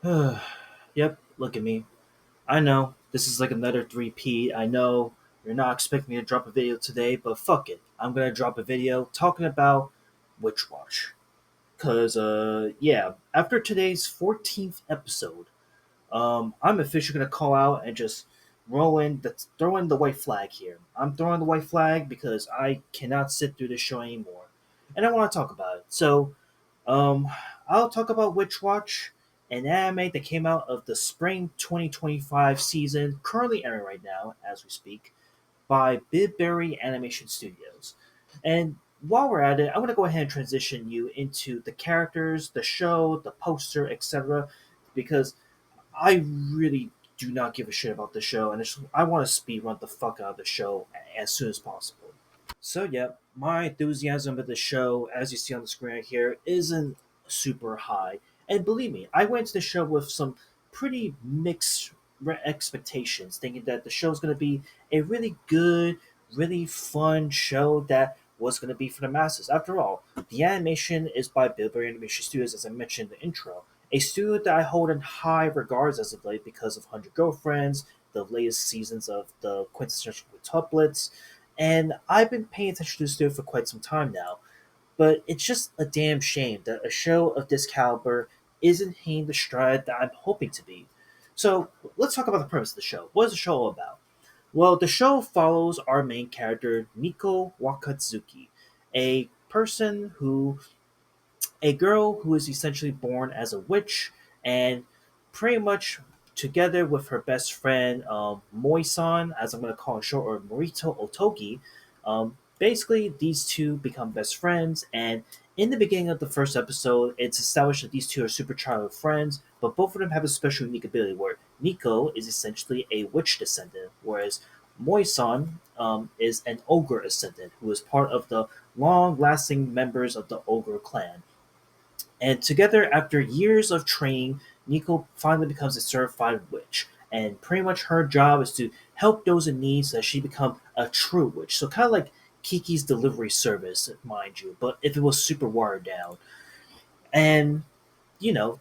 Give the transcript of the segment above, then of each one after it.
Yep, look at me. I know this is like another 3P. I know you're not expecting me to drop a video today, but fuck it. I'm gonna drop a video talking about Witch Watch. Cause yeah, after today's 14th episode, I'm officially gonna call out and just throw in the white flag here. I'm throwing the white flag because I cannot sit through this show anymore, and I want to talk about it. So um, I'll talk about Witch Watch, an anime that came out of the spring 2025 season, currently airing right now as we speak, by Bidberry Animation Studios. And while we're at it, I'm going to go ahead and transition you into the characters, the show, the poster, etc., because I really do not give a shit about the show, and I want to speed run the fuck out of the show as soon as possible. So yeah, my enthusiasm for the show, as you see on the screen right here, isn't super high. And believe me, I went to the show with some pretty mixed expectations, thinking that the show's going to be a really good, really fun show that was going to be for the masses. After all, the animation is by Bilberry Animation Studios, as I mentioned in the intro, a studio that I hold in high regards as of late because of 100 Girlfriends, the latest seasons of the quintessential quintuplets, and I've been paying attention to the studio for quite some time now. But it's just a damn shame that a show of this caliber isn't hitting the stride that I'm hoping to be. So let's talk about the premise of the show. What is the show all about? Well, the show follows our main character, Miko Wakatsuki, a person who a girl who is essentially born as a witch and pretty much together with her best friend Moisan, as I'm going to call him short, or Morito Otogi. Basically, these two become best friends, and in the beginning of the first episode, it's established that these two are super childhood friends, but both of them have a special unique ability where Nico is essentially a witch descendant, whereas Moisan is an ogre ascendant who is part of the long lasting members of the ogre clan. And together, after years of training, Nico finally becomes a certified witch. And pretty much her job is to help those in need so that she become a true witch. So kind of like Kiki's delivery service, mind you, but if it was super watered down. And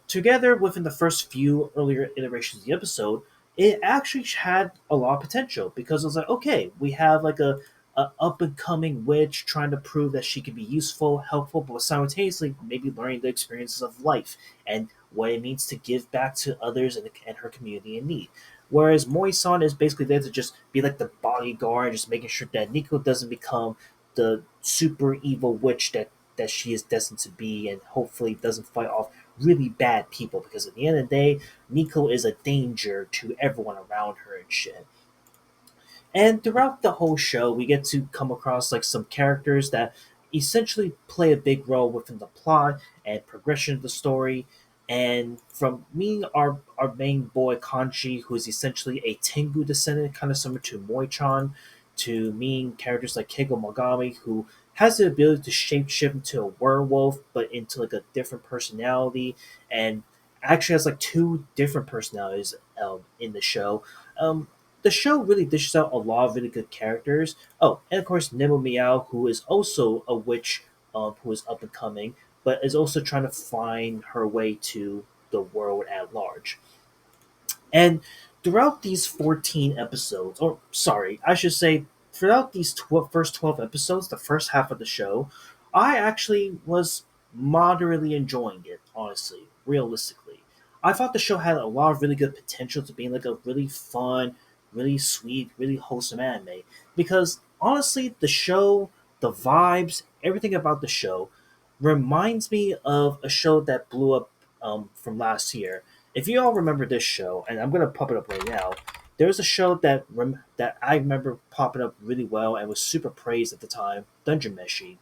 together within the first few earlier iterations of the episode, it actually had a lot of potential because it was like, okay, we have like a up and coming witch trying to prove that she can be useful, helpful, but simultaneously maybe learning the experiences of life and what it means to give back to others and her community in need. Whereas Moisan is basically there to just be like the bodyguard, just making sure that Nico doesn't become the super evil witch that she is destined to be, and hopefully doesn't fight off really bad people because at the end of the day, Nico is a danger to everyone around her and shit. And throughout the whole show, we get to come across like some characters that essentially play a big role within the plot and progression of the story. And from meeting our main boy Kanji, who is essentially a Tengu descendant, kind of similar to Moichan, to meeting characters like Keigo Mogami, who has the ability to shapeshift into a werewolf, but into like a different personality, and actually has like two different personalities in the show. Um, the show really dishes out a lot of really good characters. Oh, and of course Nemo Meow, who is also a witch, who is up and coming, but is also trying to find her way to the world at large. And throughout these 14 episodes, or sorry, I should say, throughout these first 12 episodes, the first half of the show, I actually was moderately enjoying it, honestly, realistically. I thought the show had a lot of really good potential to being like a really fun, really sweet, really wholesome anime. Because honestly, the show, the vibes, everything about the show reminds me of a show that blew up from last year. If you all remember this show, and I'm gonna pop it up right now, there was a show that I remember popping up really well and was super praised at the time, Dungeon Meshi.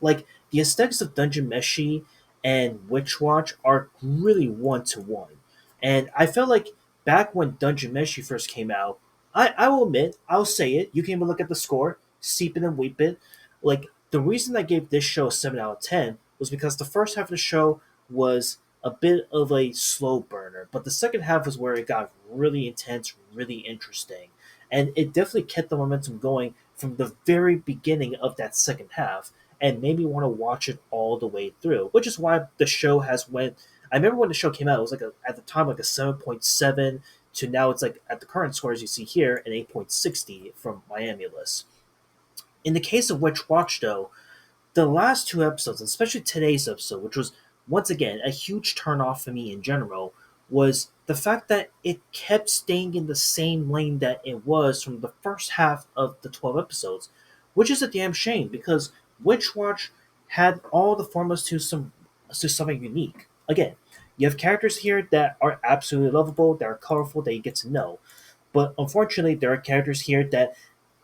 Like the aesthetics of Dungeon Meshi and Witch Watch are really one to one, and I felt like back when Dungeon Meshi first came out, I will admit, I'll say it. You can even look at the score, Seep It and Weep It. Like the reason I gave this show a 7 out of 10 was because the first half of the show was a bit of a slow burner, but the second half was where it got really intense, really interesting, and it definitely kept the momentum going from the very beginning of that second half, and made me want to watch it all the way through. Which is why the show has went I remember when the show came out, it was like at the time like a 7.7 to now it's like at the current scores you see here an 8.60 from Miami List. In the case of Witch Watch, though, the last two episodes, especially today's episode, which was once again a huge turnoff for me in general, was the fact that it kept staying in the same lane that it was from the first half of the 12 episodes, which is a damn shame because Witch Watch had all the formulas to something unique. Again, you have characters here that are absolutely lovable, that are colorful, that you get to know. But unfortunately, there are characters here that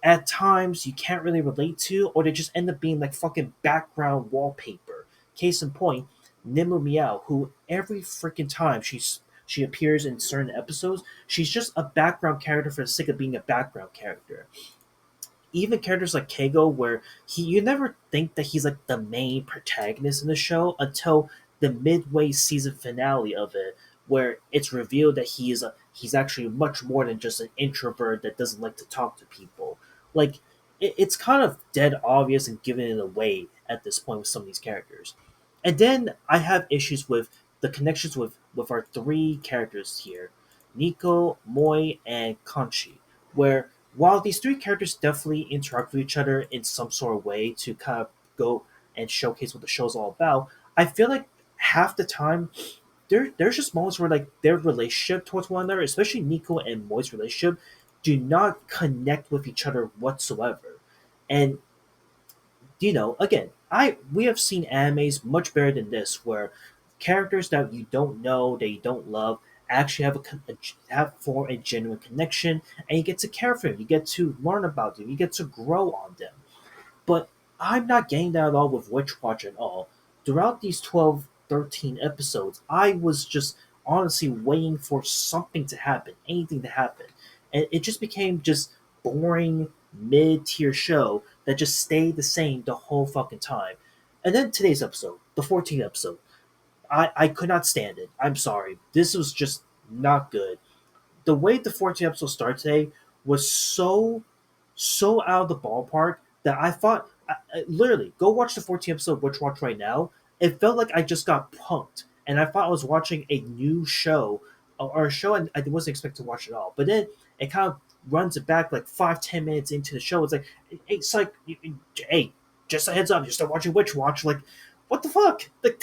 at times you can't really relate to, or they just end up being like fucking background wallpaper. Case in point, Nimu Meow, who every freaking time she appears in certain episodes, she's just a background character for the sake of being a background character. Even characters like Keigo, where you never think that he's like the main protagonist in the show until the midway season finale of it, where it's revealed that he's actually much more than just an introvert that doesn't like to talk to people. Like it's kind of dead obvious and giving it away at this point with some of these characters. And then I have issues with the connections with our three characters here, Nico, Moi, and Kanchi, where while these three characters definitely interact with each other in some sort of way to kind of go and showcase what the show's all about, I feel like half the time there's just moments where like their relationship towards one another, especially Nico and Moi's relationship, do not connect with each other whatsoever. And again, I we have seen animes much better than this, where characters that you don't know, that you don't love, actually have form a genuine connection, and you get to care for them, you get to learn about them, you get to grow on them. But I'm not getting that at all with Witch Watch at all. Throughout these 12, 13 episodes, I was just honestly waiting for something to happen, anything to happen. And it just became just boring mid-tier show that just stayed the same the whole fucking time. And then today's episode, the 14th episode, I could not stand it. I'm sorry. This was just not good. The way the 14th episode started today was so out of the ballpark that I thought, literally, go watch the 14th episode of Witch Watch right now. It felt like I just got punked, and I thought I was watching a new show or a show I wasn't expecting to watch at all. But then it kind of runs it back like 5-10 minutes into the show. It's like, it's like, hey, just a heads up, you start watching Witch Watch. Like, what the fuck? Like,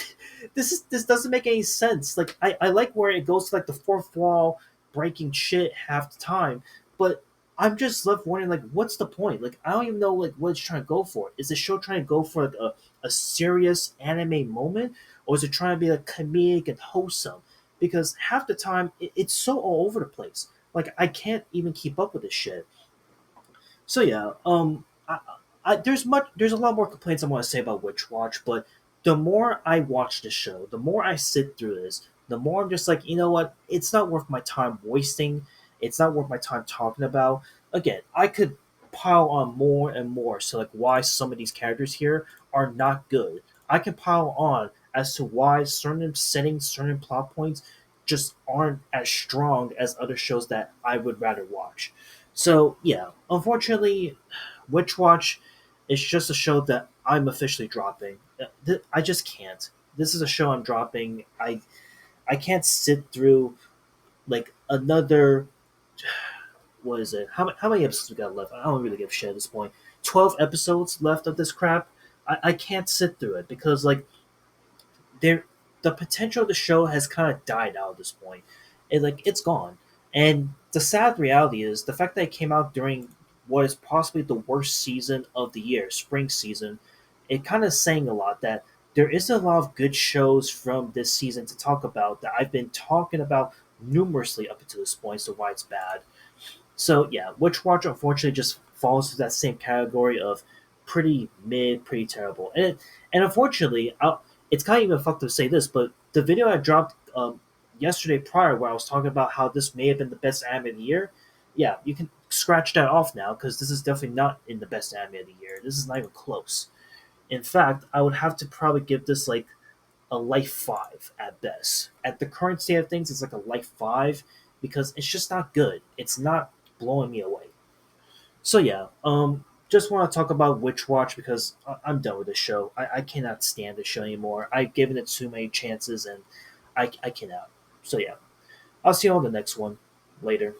this doesn't make any sense. Like, I like where it goes to like the fourth wall breaking shit half the time, but I'm just left wondering, like, what's the point? Like, I don't even know, like, what it's trying to go for. Is the show trying to go for, like, a serious anime moment? Or is it trying to be, like, comedic and wholesome? Because half the time, it's so all over the place. Like, I can't even keep up with this shit. So, yeah, there's a lot more complaints I want to say about Witch Watch, but the more I watch the show, the more I sit through this, the more I'm just like, you know what? It's not worth my time wasting. It's not worth my time talking about. Again, I could pile on more and more. So like why some of these characters here are not good. I can pile on as to why certain settings, certain plot points just aren't as strong as other shows that I would rather watch. So yeah, unfortunately, Witch Watch is just a show that I'm officially dropping. I just can't. This is a show I'm dropping. I can't sit through like another. What is it? How many episodes we got left? I don't really give a shit at this point. 12 episodes left of this crap. I can't sit through it because like there the potential of the show has kind of died out at this point. It's gone. And the sad reality is the fact that it came out during what is possibly the worst season of the year, spring season, it kind of saying a lot that there isn't a lot of good shows from this season to talk about that I've been talking about numerously up until this point, so why it's bad. So yeah, Witch Watch unfortunately just falls into that same category of pretty mid, pretty terrible. And unfortunately, it's kind of even fucked to say this, but the video I dropped yesterday prior, where I was talking about how this may have been the best anime of the year, yeah, you can scratch that off now because this is definitely not in the best anime of the year. This is not even close. In fact, I would have to probably give this like a life five at best. At the current state of things, it's like a life five because it's just not good. It's not blowing me away. So yeah, just want to talk about Witch Watch because I'm done with this show. I cannot stand this show anymore. I've given it too many chances, and I cannot. So yeah, I'll see you on the next one later.